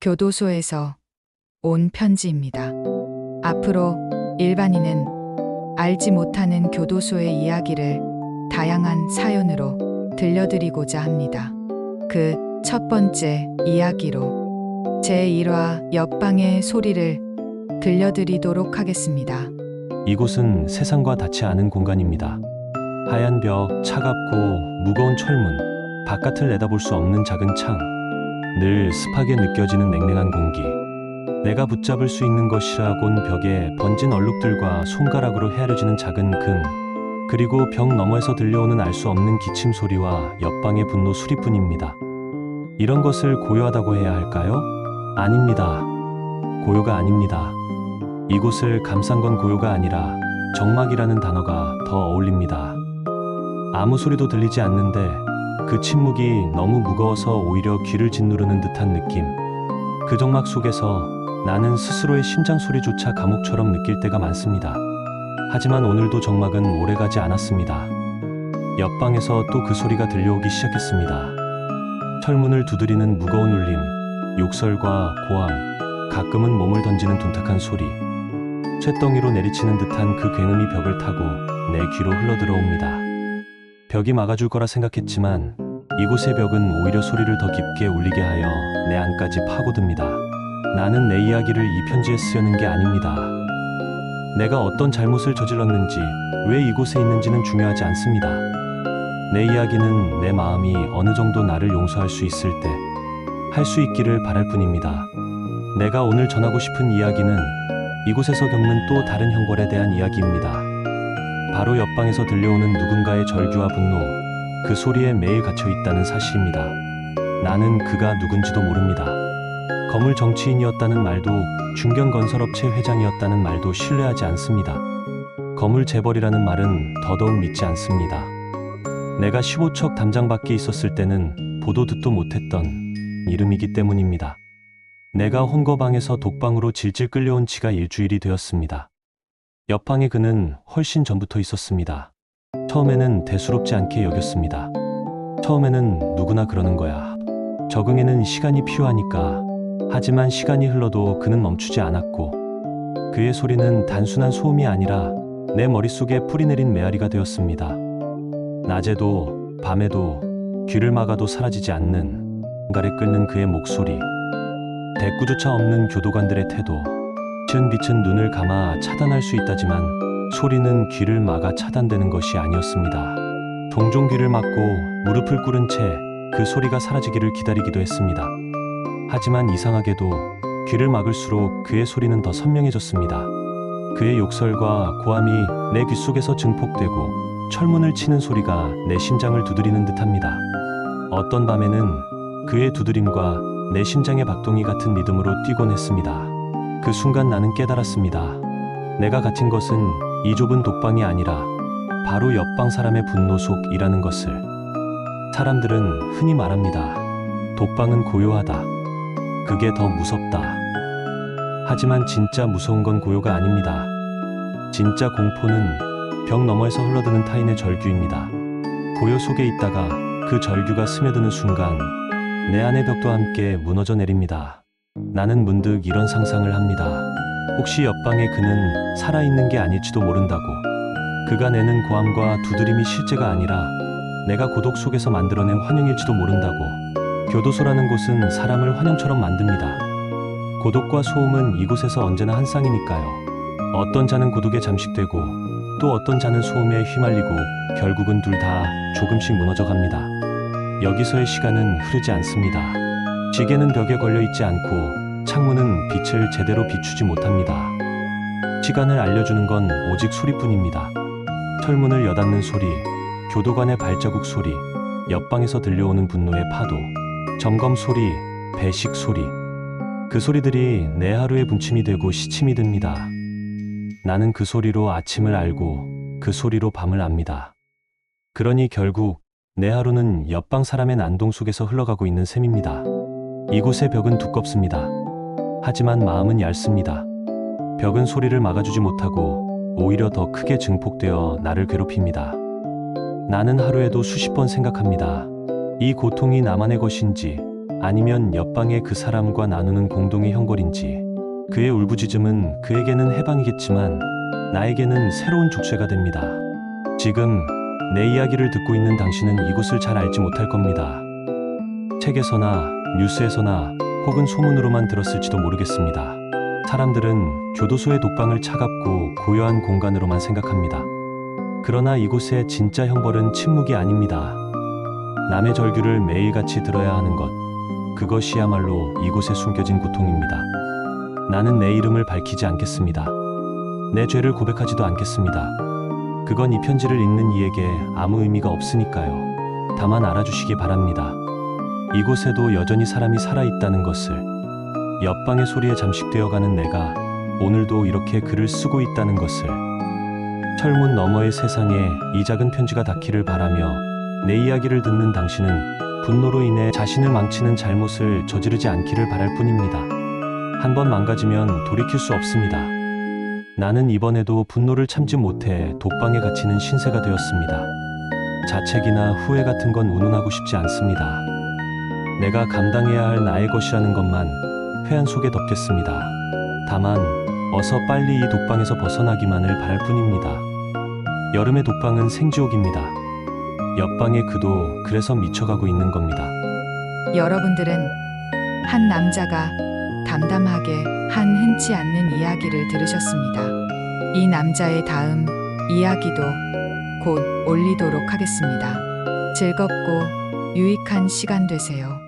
교도소에서 온 편지입니다. 앞으로 일반인은 알지 못하는 교도소의 이야기를 다양한 사연으로 들려드리고자 합니다. 그 첫 번째 이야기로 제1화 옆방의 소리를 들려드리도록 하겠습니다. 이곳은 세상과 닿지 않은 공간입니다. 하얀 벽, 차갑고 무거운 철문, 바깥을 내다볼 수 없는 작은 창, 늘 습하게 느껴지는 냉랭한 공기. 내가 붙잡을 수 있는 것이라곤 벽에 번진 얼룩들과 손가락으로 헤아려지는 작은 금, 그리고 벽 너머에서 들려오는 알 수 없는 기침 소리와 옆방의 분노 소리뿐입니다. 이런 것을 고요하다고 해야 할까요? 아닙니다. 고요가 아닙니다. 이곳을 감싼 건 고요가 아니라 정막이라는 단어가 더 어울립니다. 아무 소리도 들리지 않는데 그 침묵이 너무 무거워서 오히려 귀를 짓누르는 듯한 느낌. 그 정막 속에서 나는 스스로의 심장 소리조차 감옥처럼 느낄 때가 많습니다. 하지만 오늘도 정막은 오래가지 않았습니다. 옆방에서 또 그 소리가 들려오기 시작했습니다. 철문을 두드리는 무거운 울림, 욕설과 고함, 가끔은 몸을 던지는 둔탁한 소리. 쇳덩이로 내리치는 듯한 그 굉음이 벽을 타고 내 귀로 흘러들어옵니다. 벽이 막아줄 거라 생각했지만 이곳의 벽은 오히려 소리를 더 깊게 울리게 하여 내 안까지 파고듭니다. 나는 내 이야기를 이 편지에 쓰려는 게 아닙니다. 내가 어떤 잘못을 저질렀는지, 왜 이곳에 있는지는 중요하지 않습니다. 내 이야기는 내 마음이 어느 정도 나를 용서할 수 있을 때 할 수 있기를 바랄 뿐입니다. 내가 오늘 전하고 싶은 이야기는 이곳에서 겪는 또 다른 형벌에 대한 이야기입니다. 바로 옆방에서 들려오는 누군가의 절규와 분노, 그 소리에 매일 갇혀 있다는 사실입니다. 나는 그가 누군지도 모릅니다. 거물 정치인이었다는 말도, 중견건설업체 회장이었다는 말도 신뢰하지 않습니다. 거물 재벌이라는 말은 더더욱 믿지 않습니다. 내가 15척 담장 밖에 있었을 때는 보도 듣도 못했던 이름이기 때문입니다. 내가 혼거방에서 독방으로 질질 끌려온 지가 일주일이 되었습니다. 옆방에 그는 훨씬 전부터 있었습니다. 처음에는 대수롭지 않게 여겼습니다. 처음에는 누구나 그러는 거야. 적응에는 시간이 필요하니까. 하지만 시간이 흘러도 그는 멈추지 않았고, 그의 소리는 단순한 소음이 아니라 내 머릿속에 뿌리내린 메아리가 되었습니다. 낮에도 밤에도 귀를 막아도 사라지지 않는 가래 끓는 그의 목소리, 대꾸조차 없는 교도관들의 태도. 비친 눈을 감아 차단할 수 있다지만 소리는 귀를 막아 차단되는 것이 아니었습니다. 종종 귀를 막고 무릎을 꿇은 채 그 소리가 사라지기를 기다리기도 했습니다. 하지만 이상하게도 귀를 막을수록 그의 소리는 더 선명해졌습니다. 그의 욕설과 고함이 내 귓속에서 증폭되고 철문을 치는 소리가 내 심장을 두드리는 듯합니다. 어떤 밤에는 그의 두드림과 내 심장의 박동이 같은 리듬으로 뛰곤 했습니다. 그 순간 나는 깨달았습니다. 내가 갇힌 것은 이 좁은 독방이 아니라 바로 옆방 사람의 분노 속이라는 것을. 사람들은 흔히 말합니다. 독방은 고요하다. 그게 더 무섭다. 하지만 진짜 무서운 건 고요가 아닙니다. 진짜 공포는 벽 너머에서 흘러드는 타인의 절규입니다. 고요 속에 있다가 그 절규가 스며드는 순간 내 안의 벽도 함께 무너져 내립니다. 나는 문득 이런 상상을 합니다. 혹시 옆방의 그는 살아있는 게 아닐지도 모른다고. 그가 내는 고함과 두드림이 실제가 아니라 내가 고독 속에서 만들어낸 환영일지도 모른다고. 교도소라는 곳은 사람을 환영처럼 만듭니다. 고독과 소음은 이곳에서 언제나 한 쌍이니까요. 어떤 자는 고독에 잠식되고 또 어떤 자는 소음에 휘말리고 결국은 둘 다 조금씩 무너져 갑니다. 여기서의 시간은 흐르지 않습니다. 시계는 벽에 걸려 있지 않고 창문은 빛을 제대로 비추지 못합니다. 시간을 알려주는 건 오직 소리뿐입니다. 철문을 여닫는 소리, 교도관의 발자국 소리, 옆방에서 들려오는 분노의 파도, 점검 소리, 배식 소리. 그 소리들이 내 하루의 분침이 되고 시침이 됩니다. 나는 그 소리로 아침을 알고 그 소리로 밤을 압니다. 그러니 결국 내 하루는 옆방 사람의 난동 속에서 흘러가고 있는 셈입니다. 이곳의 벽은 두껍습니다. 하지만 마음은 얇습니다. 벽은 소리를 막아주지 못하고 오히려 더 크게 증폭되어 나를 괴롭힙니다. 나는 하루에도 수십 번 생각합니다. 이 고통이 나만의 것인지, 아니면 옆방의 그 사람과 나누는 공동의 형벌인지. 그의 울부짖음은 그에게는 해방이겠지만 나에게는 새로운 족쇄가 됩니다. 지금 내 이야기를 듣고 있는 당신은 이곳을 잘 알지 못할 겁니다. 책에서나 뉴스에서나 혹은 소문으로만 들었을지도 모르겠습니다. 사람들은 교도소의 독방을 차갑고 고요한 공간으로만 생각합니다. 그러나 이곳의 진짜 형벌은 침묵이 아닙니다. 남의 절규를 매일같이 들어야 하는 것, 그것이야말로 이곳에 숨겨진 고통입니다. 나는 내 이름을 밝히지 않겠습니다. 내 죄를 고백하지도 않겠습니다. 그건 이 편지를 읽는 이에게 아무 의미가 없으니까요. 다만 알아주시기 바랍니다. 이곳에도 여전히 사람이 살아있다는 것을, 옆방의 소리에 잠식되어가는 내가 오늘도 이렇게 글을 쓰고 있다는 것을, 철문 너머의 세상에 이 작은 편지가 닿기를 바라며 내 이야기를 듣는 당신은 분노로 인해 자신을 망치는 잘못을 저지르지 않기를 바랄 뿐입니다. 한번 망가지면 돌이킬 수 없습니다. 나는 이번에도 분노를 참지 못해 독방에 갇히는 신세가 되었습니다. 자책이나 후회 같은 건 운운하고 싶지 않습니다. 내가 감당해야 할 나의 것이라는 것만 회한 속에 덮겠습니다. 다만 어서 빨리 이 독방에서 벗어나기만을 바랄 뿐입니다. 여름의 독방은 생지옥입니다. 옆방의 그도 그래서 미쳐가고 있는 겁니다. 여러분들은 한 남자가 담담하게 한 흔치 않는 이야기를 들으셨습니다. 이 남자의 다음 이야기도 곧 올리도록 하겠습니다. 즐겁고 유익한 시간 되세요.